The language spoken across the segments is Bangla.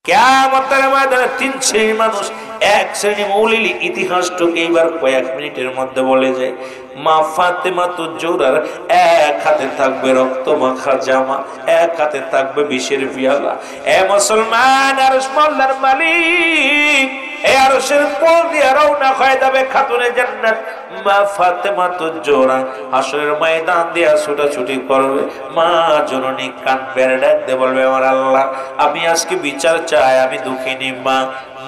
কিয়ামতের ময়দানে তিন শ্রেণীর মানুষ। এক শ্রেণী মৌলিক ইতিহাসটুকু এইবার কয়েক মিনিটের মধ্যে বলে যায়। মা ফাতেমাতুজ জোহরার এক হাতে থাকবে রক্ত মাখা জামা, এক হাতে থাকবে বিষের পিয়ালা। এ মুসলমান, আরশ মোল্লার মালিক এই আরশের কোল দিয়ে রওনা হয়ে যাবে খাতুনে জান্নাত মা ফাতেমাতুজ জোহরা। হাসরের ময়দান দিয়ে ছুটাছুটি করবে। মা জননী কাঁদবে, ডাক দিয়ে বলবে, আমার আল্লাহ, আমি আজকে বিচার চাই, আমি দুঃখিনী মা,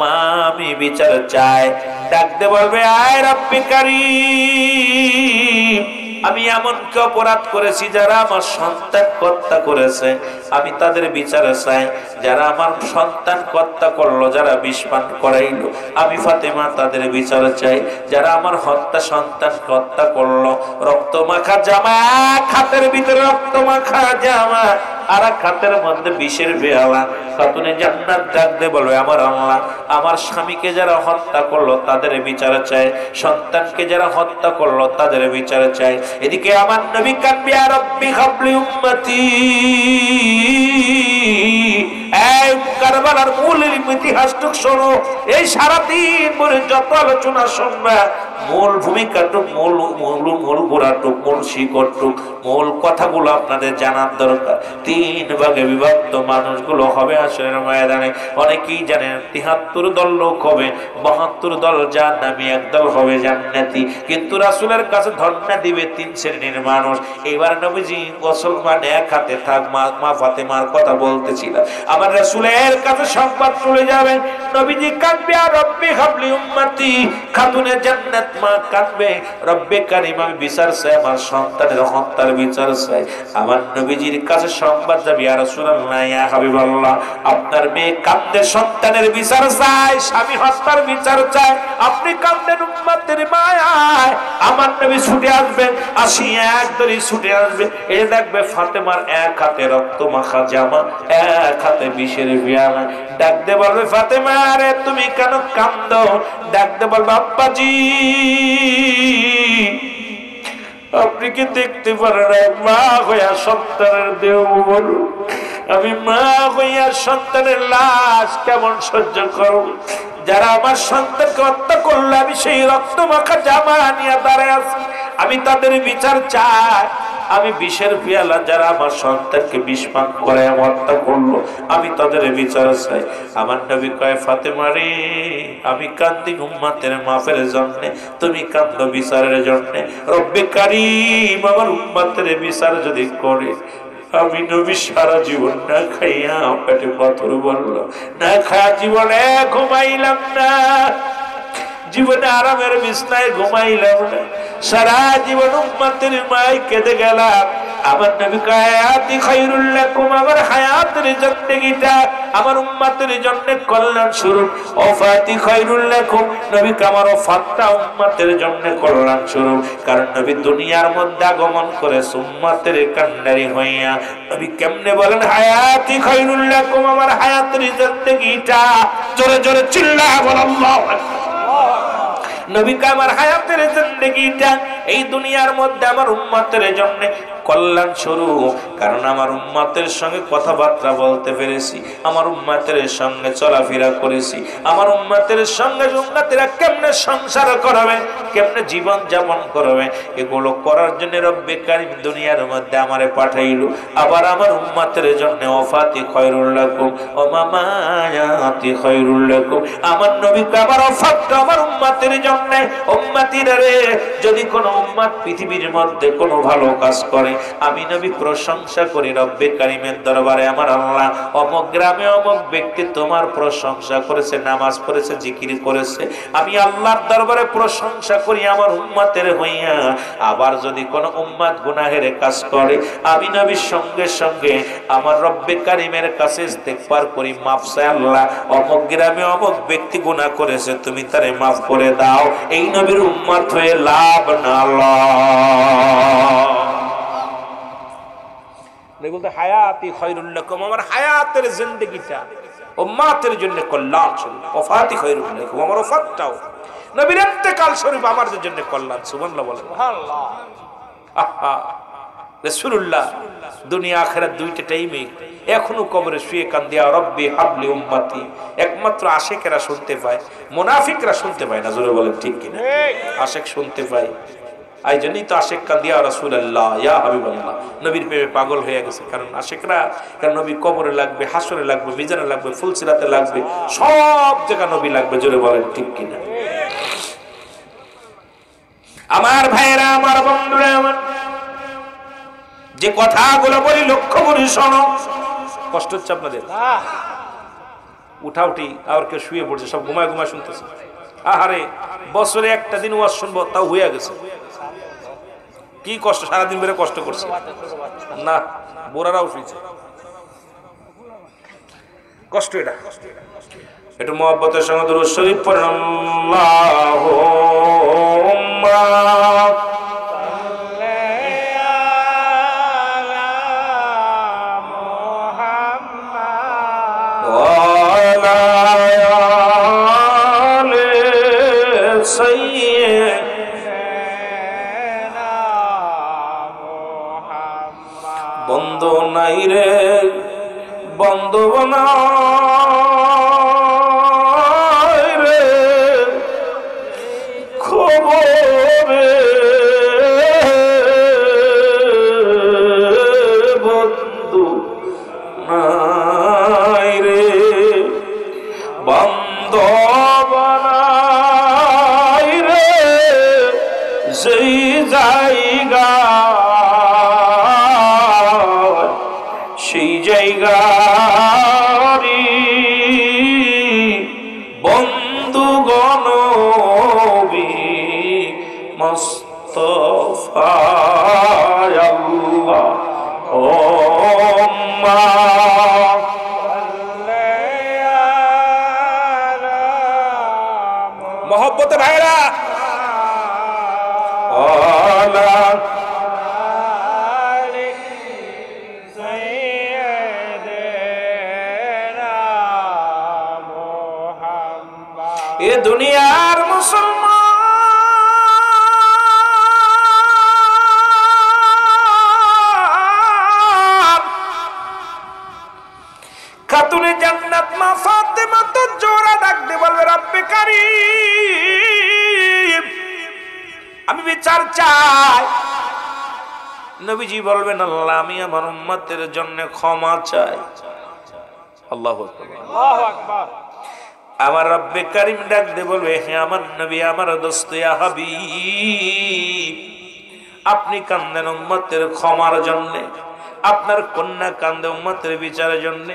মা আমি বিচার চাই। ডাক দিয়ে বলবে, আয় রব্বি কারীম, আমি এমন কি অপরাধ করেছি যারা আমার সন্তান হত্যা করেছে, আমি তাদের বিচার চাই। যারা আমার সন্তান হত্যা করলো, যারা বিষ পান করাইলো, আমি ফাতেমা তাদের বিচার চাই। যারা আমার সন্তান হত্যা করলো, রক্ত মাখা জামা, খাতের ভিতরে রক্ত মাখা জামা, আর খাতের মধ্যে বিষের পেয়ালা। খাতুনে জান্নাত ডাক দিয়ে বলবে, আমার আল্লাহ, আমার স্বামীকে যারা হত্যা করলো তাদের বিচার চাই, সন্তানকে যারা হত্যা করলো তাদের বিচার চাই। এদিকে আমার নবী কাঁদবে, ইয়া রাব্বি হাবলি উম্মতি। এই কারবালার মূল ইতিহাসটুক শোনো, এই সারাদিন পরে যত আলোচনা শুনবা, মূল ভূমিকাটুক, মূল গোড়াটুক, মূল শিকড়টুক, মূল কথাগুলো আপনাদের জানার দরকার। তিন ভাগে বিভক্ত মানুষগুলো হবে হাসরের ময়দানে। অনেকেই জানেন ৭৩ দল লোক হবে, ৭২ দল জাহান্নামী, এক দল হবে জান্নাতি। কিন্তু রাসূলের কাছে ধর্ণা দিবে তিন শ্রেণীর মানুষ। এবার নবীজি মুসলমান এক হাতে থাক, মা ফাতেমার কথা বলতেছিলাম, আমার রাসূলের কাছে সংবাদ চলে যাবে। নবীজি কাঁদবে, আর রব্বি হাবলি উম্মতি। খাতুনে জান্নাত মা কাঁদবে, রব্বে কারীম, আমি বিচার চাই, আমার সন্তানের হত্যার বিচার চাই। আমার নবীজির কাছে সংবাদ যাবে, ইয়া রাসূলুল্লাহ, ইয়া হাবিবাল্লাহ, আপনার মেয়ে কাঁদে সন্তানের বিচার চায়, স্বামী হত্যার বিচার চায়, আপনি কাঁদেন উম্মতের মায়ায়। আমার নবী ছুটে আসবেন, আসিয়া একদরই ছুটে আসবে। এই দেখবে ফাতেমার এক হাতে রক্ত মাখা জামা, এক হাতে বিষের পিয়ালা। ডাক দিয়ে বলবে, ফাতেমা রে, তুমি কেন কাঁদো? ডাক দিয়ে বলবে, আব্বাজি, আপনি কি দেখতে পারেন মা হইয়া সন্তানের দেহ বলুন, আমি মা হইয়া সন্তানের লাশ কেমন সহ্য করব? যারা আমার সন্তানকে হত্যা করলো, আমি সেই রক্ত মাখা জামা নিয়ে দাঁড়ায় আছি, আমি তাদের বিচার চাই। আমি বিষের পিয়ালা, যারা আমার সন্তানকে বিষ পান করে হত্যা করলো, আমি তাদের বিচার চাই। আমার নবী কয়, ফাতেমা রে, আমি কান্দি উম্মতের মাফের জন্য, তুমি কান্দো বিচারের জন্য। রব্বে কারীম আমার উম্মতের বিচার যদি করে, আমি নবী সারা জীবন না খাইয়া পেটে পাথর বলল, না খায়া জীবনে ঘুমাইলাম না, জীবনে আরামের বিছনায় ঘুমাইলাম না, সারা জীবন উম্মতের মায় কেঁদে গেলাম। আমার নবী কয়, হায়াতি খায়রুল লাকুম, আমার হায়াতের জিন্দেগিটা আমার উম্মতের জন্য কল্যাণ স্বরূপ। ওফাতি খায়রুল লাকুম, নবী আমার ওফাতটা উম্মতের জন্য কল্যাণ স্বরূপ। কারণ নবী দুনিয়ার মধ্যে আগমন করে উম্মতের কান্ডারি হইয়া। নবী কেমনে বলেন, হায়াতি খায়রুল লাকুম, আমার হায়াতের জিন্দেগিটা, জোরে জোরে চিল্লায়া বল আল্লাহু আকবার। নবী আমার হায়াতের জিন্দেগিটা এই দুনিয়ার মধ্যে আমার উম্মতের জন্য কল্যাণ স্বরূপ। কারণ আমার উম্মতের সঙ্গে কথাবার্তা বলতে পেরেছি, আমার উম্মতের সঙ্গে চলাফেরা করেছি, আমার উম্মতের সঙ্গে উম্মতেরা কেমনে সংসার করবে, কেমনে জীবন যাপন করবে, এগুলো করার জন্য রব্বে কারীম দুনিয়ার মধ্যে আমারে পাঠাইলো। আবার আমার উম্মতের জন্য ওফাতি খায়রুল লাকুম ওয়া মামায়াতি খায়রুল লাকুম, আমার নবী আমার ওফাতটা আমার উম্মতের জন্য। উম্মতিরা রে, যদি কোনো উম্মত পৃথিবীর মধ্যে কোনো ভালো কাজ করে, আমি নবী প্রশংসা করি রব্বে কারীমের দরবারে, আমার আল্লাহ, অমুক গ্রামে অমুক ব্যক্তি তোমার প্রশংসা করেছে, নামাজ পড়েছে, জিকির করেছে, আমি আল্লাহর দরবারে প্রশংসা করি আমার উম্মতের হইয়া। আবার যদি কোনো উম্মত গুনাহের কাজ করে, আমি নবীর সঙ্গে সঙ্গে আমার রব্বে কারীমের কাছে ইস্তেগফার করি, মাফ চাই, আল্লাহ অমুক গ্রামে অমুক ব্যক্তি গুনাহ করেছে, তুমি তারে মাফ করে দাও। এই নবীর উম্মত হয়ে লাভ না লস। বলতে হায়াতি খায়রুল লাকুম, আমার হায়াতের জিন্দেগিটা উম্মতের জন্য কল্যাণ স্বরূপ। ওফাতি খায়রুল লাকুম, আমার ওফাতটাও নবীর ইন্তেকাল স্বরূপ আমার জন্য কল্যাণ। সুবহানাল্লাহ বলেন। সুবহানাল্লাহ। রাসূলুল্লাহ দুনিয়া আখিরাত দুইটা টাইমে এখনো কবরে শুয়ে কান্দিয়া রব্বি হাবলি উম্মতি একমাত্র আশিকেরা শুনতে পায়, মুনাফিকরা শুনতে পায় না। জোরে বলেন ঠিক কিনা? আশিক শুনতে পায়। এই জন্যই তো আশিক কান্দিয়া রাসূলুল্লাহ ইয়া হাবিবাল্লাহ, নবীর প্রেমে পাগল হয়ে গেছে। কারণ আশিকরা কারণ নবী কবরে লাগবে, হাসরে লাগবে, মিজানে লাগবে, ফুলসিরাতে লাগবে, সব জায়গা নবী লাগবে। জোরে বলেন ঠিক কিনা? আমার ভাইরা, আমার বন্ধুরা, আমার যে কথাগুলো বলি লক্ষ্য করে শোনো। কষ্ট হচ্ছে আপনাদের? উঠাউঠি আর কেউ শুয়ে পড়ছে, সব ঘুমায় ঘুমায় শুনতেছে। আহারে, বছরে একটা দিন ওয়াজ শুনবো তাও হয়ে গেছে। কি কষ্ট, সারাদিন ধরে কষ্ট করছে না, বোরারাও শুয়েছে। কষ্ট এটা। একটু মহব্বতের সঙ্গে দুরূদ শরীফ পড়েন। আল্লাহুম্মা বন্ধু নাই রে বন্ধু বানাই রে খবরে বন্ধু নাই রে বন্ধু বানাই রে যেই জায়গা সেই জায়গারি বন্ধুগণ মুস্তাফা আল্লাহুম্মা মহব্বতে ভাইরা এ দুনিয়ার মুসলমান খাতুনে জান্নাত মা ফাতেমা তো জোরা ডাক দিয়ে বলবে, রব্বে কারীম আমি বিচার চাই। নবীজি বলবেন, আল্লাহ আমি আমার উম্মতের জন্য ক্ষমা চাই। আল্লাহু আকবার, আল্লাহু আকবার। আমার রব্বে কারীম ডাক দিয়ে বলবে, হে আমার নবী, আমার দোস্ত ইয়া হাবিব, আপনি কান্দেন উম্মতের ক্ষমার জন্য, আপনার কন্যা কান্দে উম্মতের বিচারের জন্য,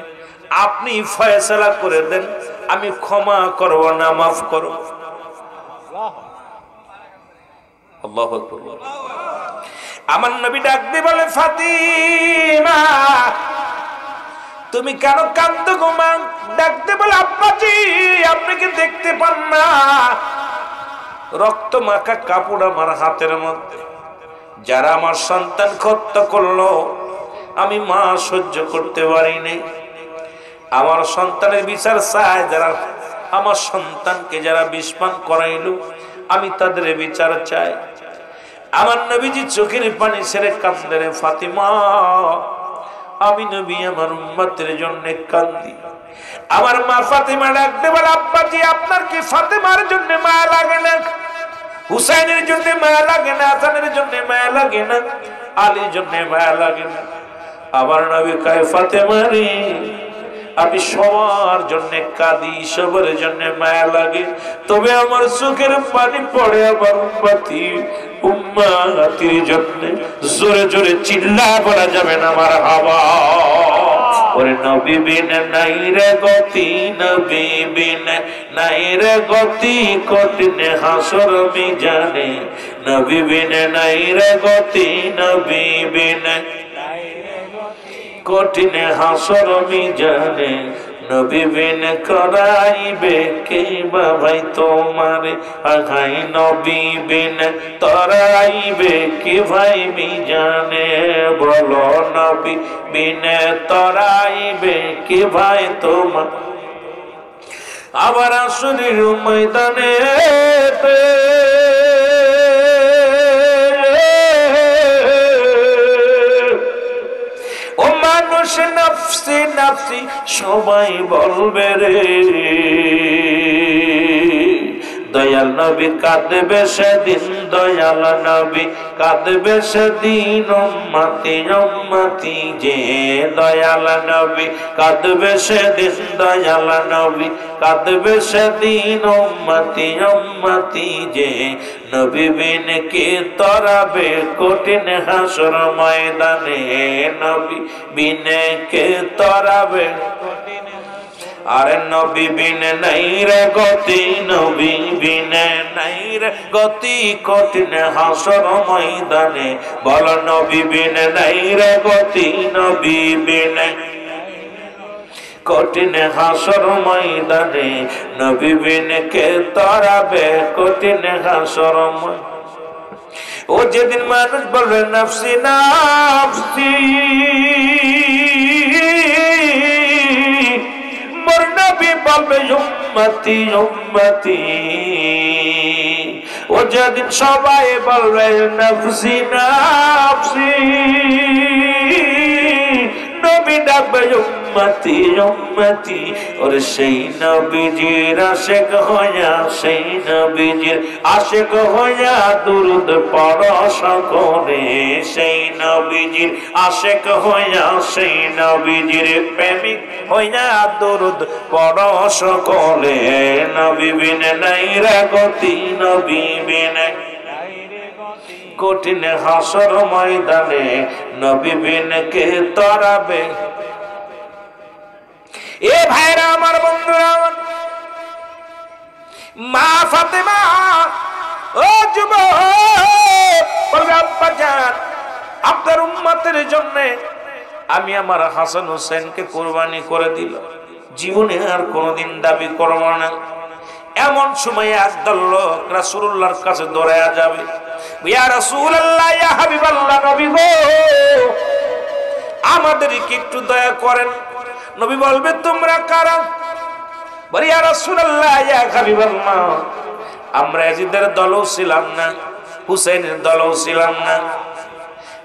আপনি ফয়সালা করে দেন, আমি ক্ষমা করব না মাফ করব। আল্লাহু আকবার। আমার নবী ডাক দিয়ে বলে, ফাতিমা তুমি কেন কান্দো গো মা? ডাকতে বলে, আব্বাজি আপনি কি দেখতে পান না রক্ত মাখা কাপড় আমার হাতের মধ্যে? যারা আমার সন্তান হত্যা করলো আমি মা সহ্য করতে পারিনি। আমার সন্তানের বিচার চাই। যারা আমার সন্তানকে যারা বিষপান করাইলো আমি তাদের বিচার চাই। আমার নবীজি চোখের পানি ছেড়ে কাঁদে, রে ফাতিমা আমি নবী আমার উম্মতের জন্য কান্দি। আমার মা ফাতিমা ডাকতে বলে, আব্বাজি আপনার কি ফাতিমার জন্য মায়া লাগে না? হুসাইনের জন্য মায়া লাগে না? হাসানের জন্য মায়া লাগে না? আলীর জন্য মায়া লাগে না? আমার নবী কয়, ফাতিমা রে আমি সবার জন্য কাঁদি, সবার জন্য মায়া লাগে, তবে আমার চোখের পানি পড়ে আমার উম্মতির জন্য। জোরে জোরে চিল্লা বলা যাবে না আমার হাওয়া। ওরে নবী বিন নাই রে গতি, নবী বিন নাই রে গতি, কঠিন হাসর মিজানে, নবী বিন নাই রে গতি, নবী বিন কঠিন হাসর মিজানে, নবী বিন করাইবে কে ভাই তোমার আঘাই, নবী বিন তরাইবে কে ভাই মিজানে, বলো নবী বিন তরাইবে কে ভাই তোমার। আবার আসরের ময়দানে নাফসি নাফসি সবাই বলবে রে। দয়াল নবী কাঁদবে সেদিন, দয়াল নবী কাঁদবে সেদিন, উম্মতি উম্মতি যে। দয়াল নবী কাঁদবে সেদিন, দয়াল নবী কাঁদবে সেদিন, উম্মতি উম্মতি যে। নবী বিন কে তরাবে কঠিন হাসর ময়দানে, নবী বিন কে তরাবে কঠিন। আরে নবী বিন নাই রে গতি, নবী বিন নাই রে গতি কঠিন হাসর ময়দানে। বল নবী বিন নাই রে গতি, নবী বিন কঠিন হাসর ময়দানে। নবী বিন কে তরাবে কঠিন হাসর ময়দানে। ও যেদিন মানুষ বলবে নাফসি নাফসি, মোর নবী বলবে উম্মতি উম্মতি। ও যেদিন সবাই বলবে নাফসি নাফসি, নবী ডাকবে উম্মতি উম্মতি। ওরে সেই নবীজির আশিক হইয়া, সেই নবীজির আশিক হইয়া দুরূদ পড়ো সকলে। সেই নবীজির আশিক হইয়া, সেই নবীজির প্রেমিক হইয়া দুরূদ পড়ো সকলে। নবী বিন নাই রে গতি, নবী বিন কঠিন হাসর ময়দানে। নবী বিন কে তরাবে। এ ভাইরা আমার, বন্ধুরা আমার, মা ফাতেমা ও যুবক বলবে আব্বা জান, আপনার উম্মতের জন্য আমি আমার হাসান হোসেনকে কুরবানি করে দিল, জীবনে আর কোনোদিন দাবি করব না। এমন সময় একদল লোক রাসূলুল্লাহর কাছে দৌড়ায়া যাবে, ইয়া রাসূলুল্লাহ, ইয়া হাবিবাল্লাহ, নবী গো আমাদেরকে একটু দয়া করেন। নবী বলবে তোমরা কারা? বলে ইয়া রাসূলুল্লাহ, ইয়া হাবিবাল্লাহ, আমরা ইয়াজিদের দলও ছিলাম না, হুসাইনের দলও ছিলাম না।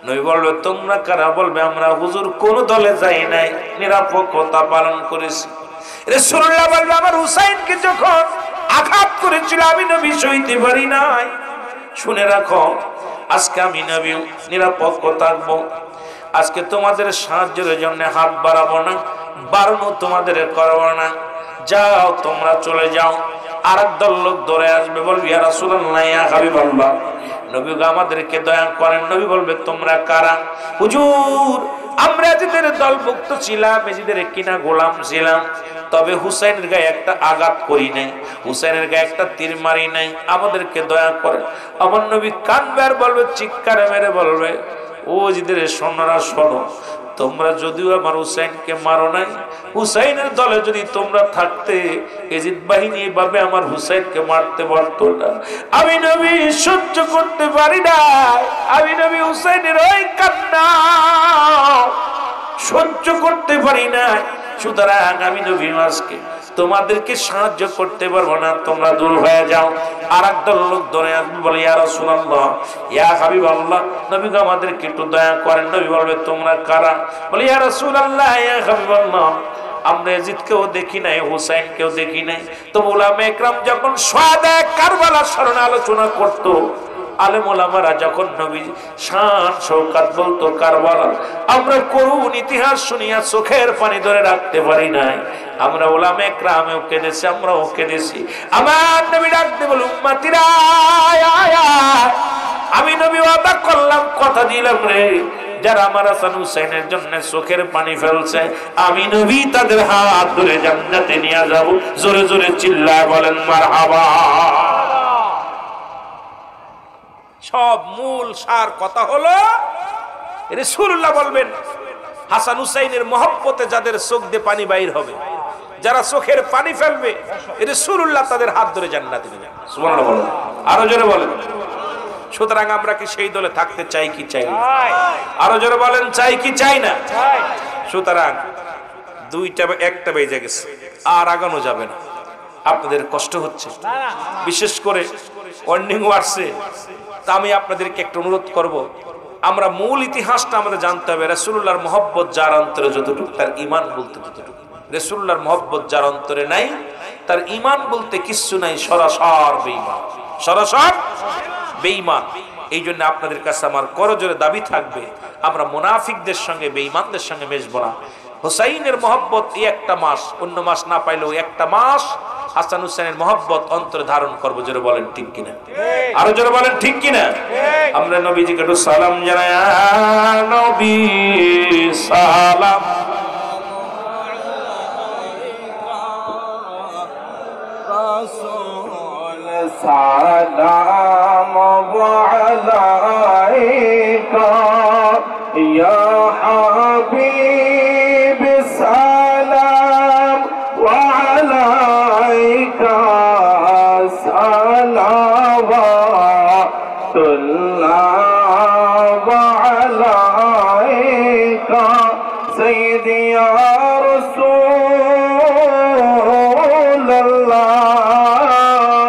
নবী বলবে তোমরা কারা? বলবে আমরা হুজুর কোন দলে যাই নাই, নিরপেক্ষতা পালন করেছি। রাসূলুল্লাহ বলবে আমার হুসাইনকে যখন আঘাত করেছিল আমি নবী সইতে পারি নাই। শুনে রাখো, আজকে আমি নবী নিরপেক্ষ থাকবো। আজকে তোমাদের সাহায্যের জন্য হাত বাড়াবো না, বাড়ানো তোমাদের করবো না। যাও তোমরা চলে যাও। আর একদল লোক ধরে আসবে, বলবি ইয়া রাসূলুল্লাহ, ইয়া হাবিবাল্লাহ, নবী আমাদেরকে দয়া করেন। নবী বলবে তোমরা কারা? হুজুর আমরা এজিদের দলভুক্ত ছিলাম, এজিদের কিনা গোলাম ছিলাম, তবে হুসাইনের গায়ে একটা আঘাত করি নাই, হুসাইনের গায়ে একটা তীর মারি নাই, আমাদেরকে দয়া করে। আমার নবী কাঁদবে আর বলবে, চিৎকার মেরে বলবে, ও এজিদের সৈন্যরা শোনো, তোমরা যদিও আমার হুসাইনকে মারো নাই, হুসাইনের দলে যদি তোমরা থাকতে এজিদ বাহিনী এভাবে আমার হুসাইনকে মারতে পারতো না। আমি নবী সহ্য করতে পারি না, আমি নবী হুসাইনের ওই কান্না সহ্য করতে পারি না। সুতরাং আমি নবী আজকে তোমাদেরকে সাহায্য করতে পারবো না, তোমরা দূর হয়ে যাও। আর একদল লোক ধরে আসবে, বলে ইয়া রাসূলুল্লাহ, ইয়া হাবিবাল্লাহ, নবী আমাদেরকে একটু দয়া করেন। নবী বলবে তোমরা কারা? বলে ইয়া রাসূলুল্লাহ, ইয়া হাবিবাল্লাহ, আমরা ইয়াজিদকেও দেখি নাই, হুসাইনকেও দেখি নাই। তো উলামা ইকরাম যখন শুহাদা কারবালার স্মরণে আলোচনা করতো, আলেম ওলামারা যখন নবী শান শওকত বলতো কারবালা, আমরা করুণ ইতিহাস শুনিয়া চোখের পানি ধরে রাখতে পারি নাই। আমরা ওলামা ইকরামেও কেঁদেছি, আমরাও কেঁদেছি। আমার নবী ডাকতে বলে, উম্মতিরা আমি নবী ওয়াদা করলাম, কথা দিলাম রে, যারা আমার হাসান হুসাইনের জন্য চোখের পানি ফেলছে আমি নবী তাদের হাত ধরে জান্নাতে নিয়ে যাব। জোরে জোরে চিল্লায় বলেন মারহাবা। সব মূল সার কথা হলো, রাসূলুল্লাহ বলবেন হাসান হুসাইনের মহব্বতে যাদের চোখ দিয়ে পানি বাইর হবে, যারা চোখের পানি ফেলবে, রাসূলুল্লাহ তাদের হাত ধরে জান্নাতে নিয়ে যাবে। সুবহানাল্লাহ বলেন, আরো জোরে বলেন। সুতরাং আমরা কি সেই দলে থাকতে চাই কি চাই না? আরো জোরে বলেন, চাই কি চাই না? সুতরাং দুইটা একটা বেজে গেছে, আর আগানো যাবে না। আপনাদের কষ্ট হচ্ছে, বিশেষ করে ওয়ার্নিং ওয়ার্ডসে। তা আমি আপনাদেরকে একটা অনুরোধ করব, আমরা মূল ইতিহাসটা আমাদের জানতে হবে। রাসূলুল্লাহর মহব্বত যার অন্তরে যতটুকু, তার ঈমান বলতে ততটুকু। রাসূলুল্লাহর মহব্বত যার অন্তরে নাই, তার ঈমান বলতে কিচ্ছু নাই, সরাসর বেঈমান, সরাসর বেঈমান। এই জন্য আপনাদের কাছে আমার করজোরে দাবি থাকবে, আমরা মুনাফিকদের সঙ্গে বেঈমানদের সঙ্গে মেশবো না। হুসাইনের মহব্বত এই একটা মাস, অন্য মাস না পাইলেও একটা মাস হাসান হুসেনের মহব্বত অন্তরে ধারণ করবো। জোরে বলেন ঠিক কিনা? আরো জোরে বলেন ঠিক কিনা? আমরা নবীজিকে একটু সালাম জানাই, নবী সালাম। সালাম আলাইকা ইয়া হাবিব, সালাম আলাইকা সালাওয়াতুল্লাহ আলাইকা সাইয়্যিদি ইয়া রাসূলুল্লাহ